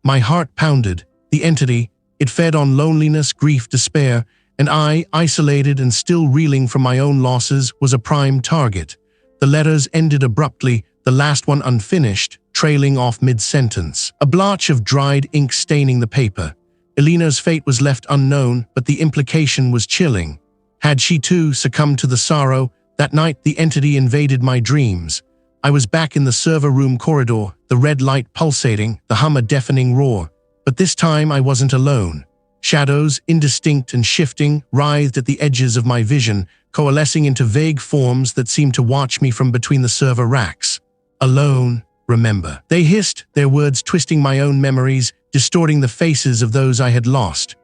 My heart pounded. The entity, it fed on loneliness, grief, despair, and I, isolated and still reeling from my own losses, was a prime target. The letters ended abruptly, the last one unfinished, trailing off mid-sentence. A blotch of dried ink staining the paper. Elena's fate was left unknown, but the implication was chilling. Had she too succumbed to the sorrow? That night the entity invaded my dreams. I was back in the server room corridor, the red light pulsating, the hum a deafening roar. But this time I wasn't alone. Shadows, indistinct and shifting, writhed at the edges of my vision, coalescing into vague forms that seemed to watch me from between the server racks. Alone, remember. They hissed, their words twisting my own memories, distorting the faces of those I had lost.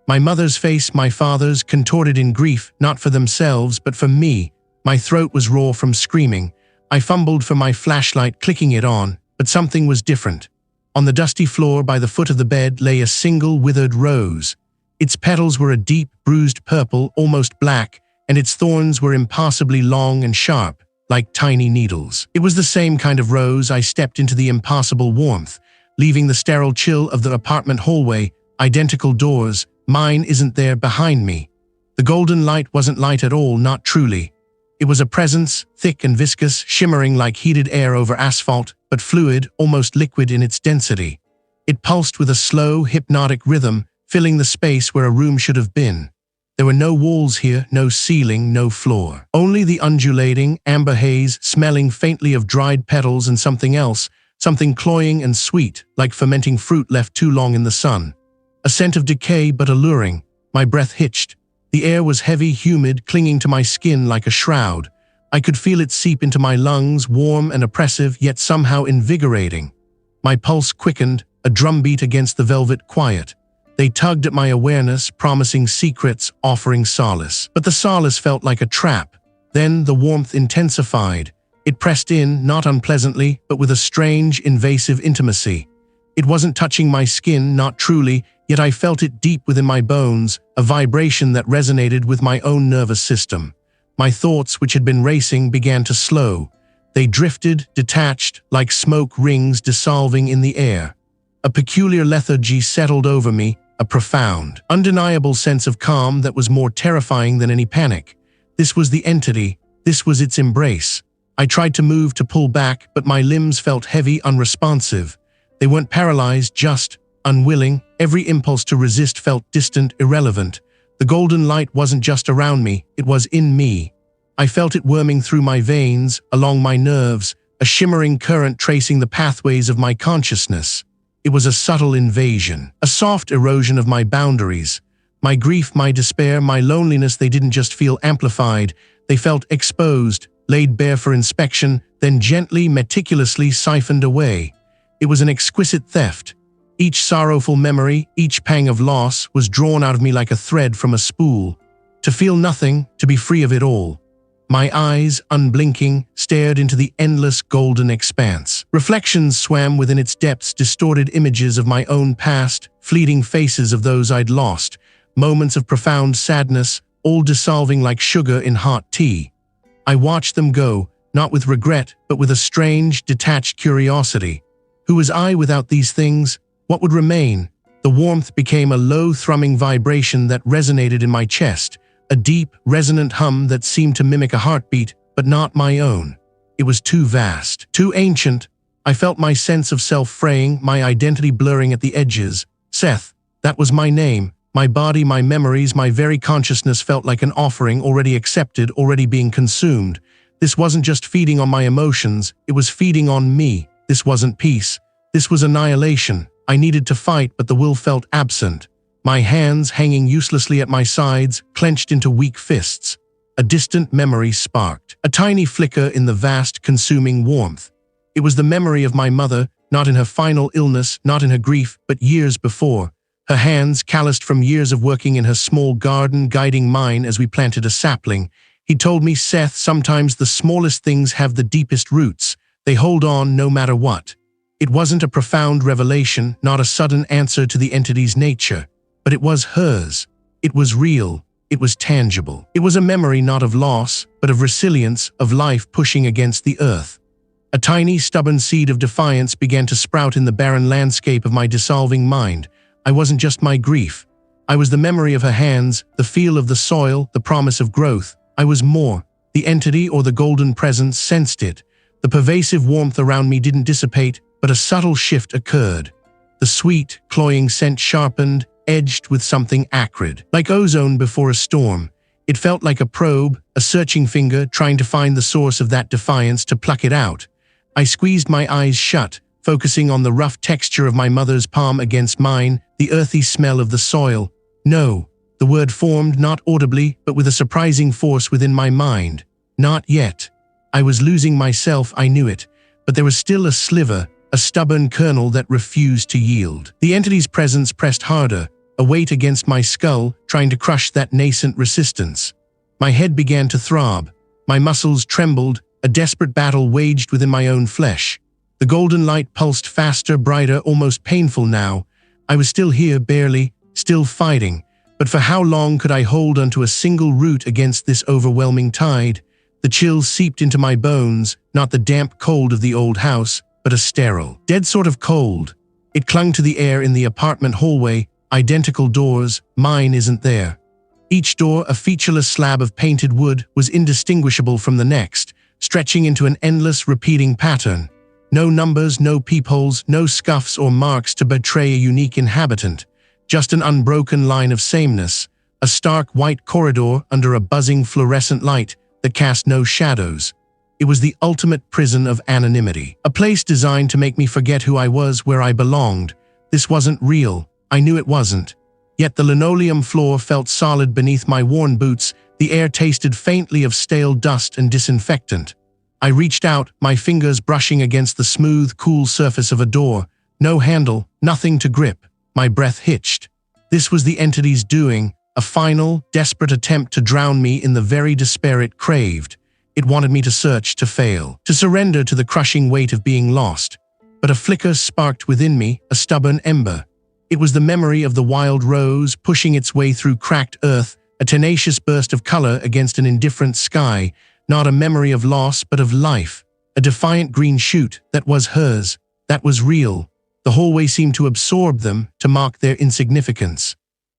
My mother's face, my father's, contorted in grief, not for themselves, but for me. My throat was raw from screaming. I fumbled for my flashlight, clicking it on, but something was different. On the dusty floor by the foot of the bed lay a single withered rose. Its petals were a deep, bruised purple, almost black, and its thorns were impossibly long and sharp, like tiny needles. It was the same kind of rose. I stepped into the impossible warmth, leaving the sterile chill of the apartment hallway, identical doors. Mine isn't there behind me. The golden light wasn't light at all, not truly. It was a presence, thick and viscous, shimmering like heated air over asphalt, but fluid, almost liquid in its density. It pulsed with a slow, hypnotic rhythm, filling the space where a room should have been. There were no walls here, no ceiling, no floor. Only the undulating, amber haze, smelling faintly of dried petals and something else, something cloying and sweet, like fermenting fruit left too long in the sun. A scent of decay but alluring. My breath hitched. The air was heavy, humid, clinging to my skin like a shroud. I could feel it seep into my lungs, warm and oppressive, yet somehow invigorating. My pulse quickened, a drumbeat against the velvet quiet. They tugged at my awareness, promising secrets, offering solace. But the solace felt like a trap. Then the warmth intensified. It pressed in, not unpleasantly, but with a strange, invasive intimacy. It wasn't touching my skin, not truly, yet I felt it deep within my bones, a vibration that resonated with my own nervous system. My thoughts, which had been racing, began to slow. They drifted, detached, like smoke rings dissolving in the air. A peculiar lethargy settled over me, a profound, undeniable sense of calm that was more terrifying than any panic. This was the entity. This was its embrace. I tried to move, to pull back, but my limbs felt heavy, unresponsive. They weren't paralyzed, just unwilling. Every impulse to resist felt distant, irrelevant. The golden light wasn't just around me, it was in me. I felt it worming through my veins, along my nerves, a shimmering current tracing the pathways of my consciousness. It was a subtle invasion, a soft erosion of my boundaries. My grief, my despair, my loneliness, they didn't just feel amplified, they felt exposed, laid bare for inspection, then gently, meticulously siphoned away. It was an exquisite theft. Each sorrowful memory, each pang of loss, was drawn out of me like a thread from a spool. To feel nothing, to be free of it all. My eyes, unblinking, stared into the endless golden expanse. Reflections swam within its depths, distorted images of my own past, fleeting faces of those I'd lost, moments of profound sadness, all dissolving like sugar in hot tea. I watched them go, not with regret, but with a strange, detached curiosity. Who was I without these things? What would remain? The warmth became a low, thrumming vibration that resonated in my chest, a deep, resonant hum that seemed to mimic a heartbeat, but not my own. It was too vast, too ancient. I felt my sense of self fraying, my identity blurring at the edges. Seth, that was my name. My body, my memories, my very consciousness felt like an offering already accepted, already being consumed. This wasn't just feeding on my emotions, it was feeding on me. This wasn't peace. This was annihilation. I needed to fight, but the will felt absent. My hands, hanging uselessly at my sides, clenched into weak fists. A distant memory sparked, a tiny flicker in the vast, consuming warmth. It was the memory of my mother, not in her final illness, not in her grief, but years before. Her hands, calloused from years of working in her small garden, guiding mine as we planted a sapling. He told me, Seth, sometimes the smallest things have the deepest roots. They hold on no matter what. It wasn't a profound revelation, not a sudden answer to the entity's nature, but it was hers. It was real. It was tangible. It was a memory not of loss, but of resilience, of life pushing against the earth. A tiny, stubborn seed of defiance began to sprout in the barren landscape of my dissolving mind. I wasn't just my grief. I was the memory of her hands, the feel of the soil, the promise of growth. I was more. The entity or the golden presence sensed it. The pervasive warmth around me didn't dissipate, but a subtle shift occurred. The sweet, cloying scent sharpened, edged with something acrid. Like ozone before a storm. It felt like a probe, a searching finger trying to find the source of that defiance, to pluck it out. I squeezed my eyes shut, focusing on the rough texture of my mother's palm against mine, the earthy smell of the soil. No, the word formed not audibly, but with a surprising force within my mind. Not yet. I was losing myself, I knew it, but there was still a sliver, a stubborn kernel that refused to yield. The entity's presence pressed harder, a weight against my skull, trying to crush that nascent resistance. My head began to throb. My muscles trembled, a desperate battle waged within my own flesh. The golden light pulsed faster, brighter, almost painful now. I was still here, barely, still fighting. But for how long could I hold onto a single root against this overwhelming tide? The chills seeped into my bones, not the damp cold of the old house, but a sterile, dead sort of cold. It clung to the air in the apartment hallway, identical doors, mine isn't there. Each door, a featureless slab of painted wood, was indistinguishable from the next, stretching into an endless, repeating pattern. No numbers, no peepholes, no scuffs or marks to betray a unique inhabitant. Just an unbroken line of sameness, a stark white corridor under a buzzing fluorescent light that cast no shadows. It was the ultimate prison of anonymity, a place designed to make me forget who I was, where I belonged. This wasn't real. I knew it wasn't. Yet the linoleum floor felt solid beneath my worn boots, the air tasted faintly of stale dust and disinfectant. I reached out, my fingers brushing against the smooth, cool surface of a door. No handle, nothing to grip. My breath hitched. This was the entity's doing, a final, desperate attempt to drown me in the very despair it craved. It wanted me to search, to fail, to surrender to the crushing weight of being lost. But a flicker sparked within me, a stubborn ember. It was the memory of the wild rose pushing its way through cracked earth, a tenacious burst of color against an indifferent sky, not a memory of loss but of life. A defiant green shoot that was hers, that was real. The hallway seemed to absorb them, to mark their insignificance.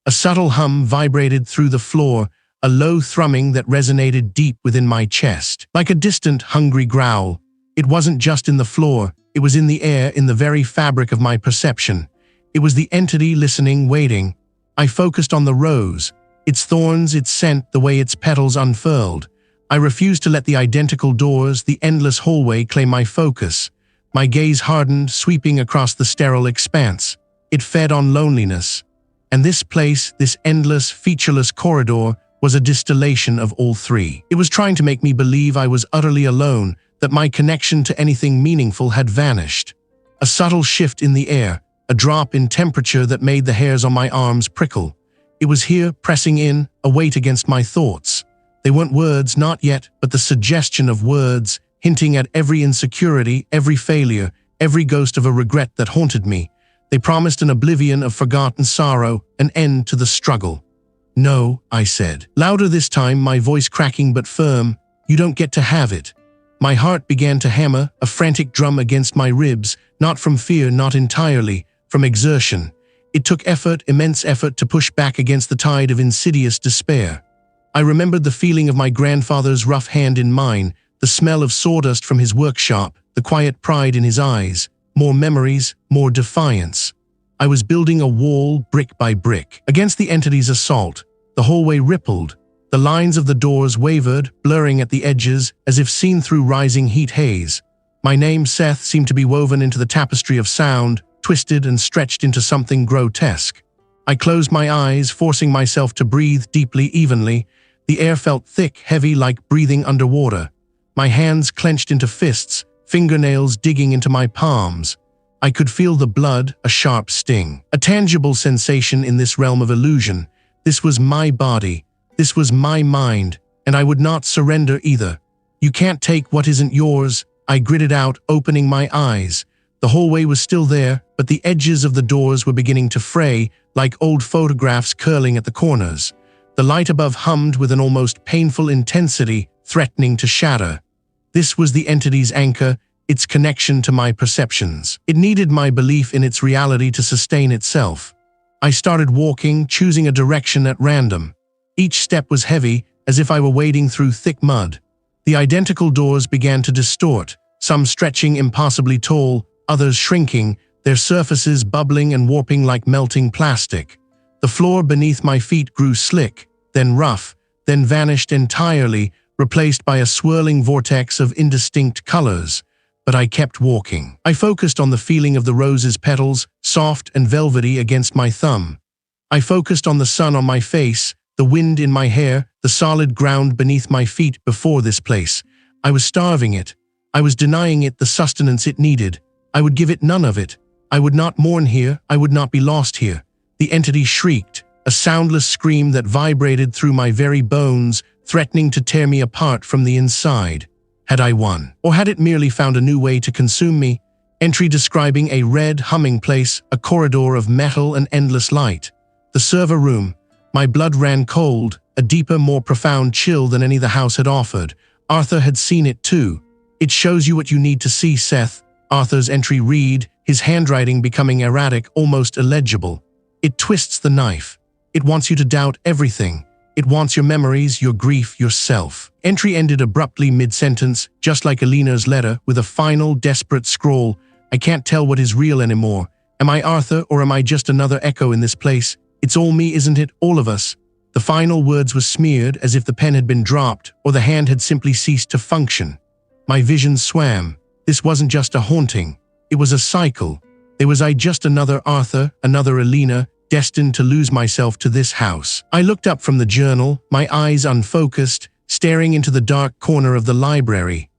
A subtle hum vibrated through the floor, a low thrumming that resonated deep within my chest. Like a distant, hungry growl. It wasn't just in the floor, it was in the air, in the very fabric of my perception. It was the entity listening, waiting. I focused on the rose, its thorns, its scent, the way its petals unfurled. I refused to let the identical doors, the endless hallway, claim my focus. My gaze hardened, sweeping across the sterile expanse. It fed on loneliness. And this place, this endless, featureless corridor, was a distillation of all three. It was trying to make me believe I was utterly alone, that my connection to anything meaningful had vanished. A subtle shift in the air, a drop in temperature that made the hairs on my arms prickle. It was here, pressing in, a weight against my thoughts. They weren't words, not yet, but the suggestion of words, hinting at every insecurity, every failure, every ghost of a regret that haunted me. They promised an oblivion of forgotten sorrow, an end to the struggle. "No," I said, louder this time, my voice cracking but firm. "You don't get to have it." My heart began to hammer, a frantic drum against my ribs, not from fear, not entirely, from exertion. It took effort, immense effort, to push back against the tide of insidious despair. I remembered the feeling of my grandfather's rough hand in mine, the smell of sawdust from his workshop, the quiet pride in his eyes. More memories, more defiance. I was building a wall, brick by brick, against the entity's assault. The hallway rippled. The lines of the doors wavered, blurring at the edges, as if seen through rising heat haze. My name, Seth, seemed to be woven into the tapestry of sound, twisted and stretched into something grotesque. I closed my eyes, forcing myself to breathe deeply, evenly. The air felt thick, heavy, like breathing underwater. My hands clenched into fists, fingernails digging into my palms. I could feel the blood, a sharp sting, a tangible sensation in this realm of illusion. This was my body, this was my mind, and I would not surrender either. "You can't take what isn't yours," I gritted out, opening my eyes. The hallway was still there, but the edges of the doors were beginning to fray, like old photographs curling at the corners. The light above hummed with an almost painful intensity, threatening to shatter. This was the entity's anchor, its connection to my perceptions. It needed my belief in its reality to sustain itself. I started walking, choosing a direction at random. Each step was heavy, as if I were wading through thick mud. The identical doors began to distort, some stretching impossibly tall, others shrinking, their surfaces bubbling and warping like melting plastic. The floor beneath my feet grew slick, then rough, then vanished entirely, replaced by a swirling vortex of indistinct colors. But I kept walking. I focused on the feeling of the rose's petals, soft and velvety against my thumb. I focused on the sun on my face, the wind in my hair, the solid ground beneath my feet. Before this place, I was starving it. I was denying it the sustenance it needed. I would give it none of it. I would not mourn here, I would not be lost here. The entity shrieked, a soundless scream that vibrated through my very bones, threatening to tear me apart from the inside. Had I won? Or had it merely found a new way to consume me? Entry describing a red, humming place, a corridor of metal and endless light. The server room. My blood ran cold, a deeper, more profound chill than any the house had offered. Arthur had seen it too. "It shows you what you need to see, Seth." Arthur's entry read, his handwriting becoming erratic, almost illegible. "It twists the knife. It wants you to doubt everything. It wants your memories, your grief, yourself." Entry ended abruptly mid-sentence, just like Elena's letter, with a final, desperate scrawl. "I can't tell what is real anymore. Am I Arthur, or am I just another echo in this place? It's all me, isn't it? All of us." The final words were smeared, as if the pen had been dropped, or the hand had simply ceased to function. My vision swam. This wasn't just a haunting. It was a cycle. Was I just another Arthur, another Elena, destined to lose myself to this house. I looked up from the journal, my eyes unfocused, staring into the dark corner of the library.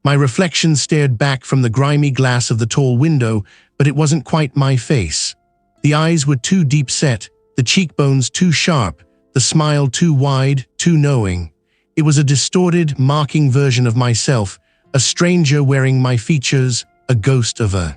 My reflection stared back from the grimy glass of the tall window, but it wasn't quite my face. The eyes were too deep set, the cheekbones too sharp, the smile too wide, too knowing. It was a distorted, mocking version of myself, a stranger wearing my features, a ghost of a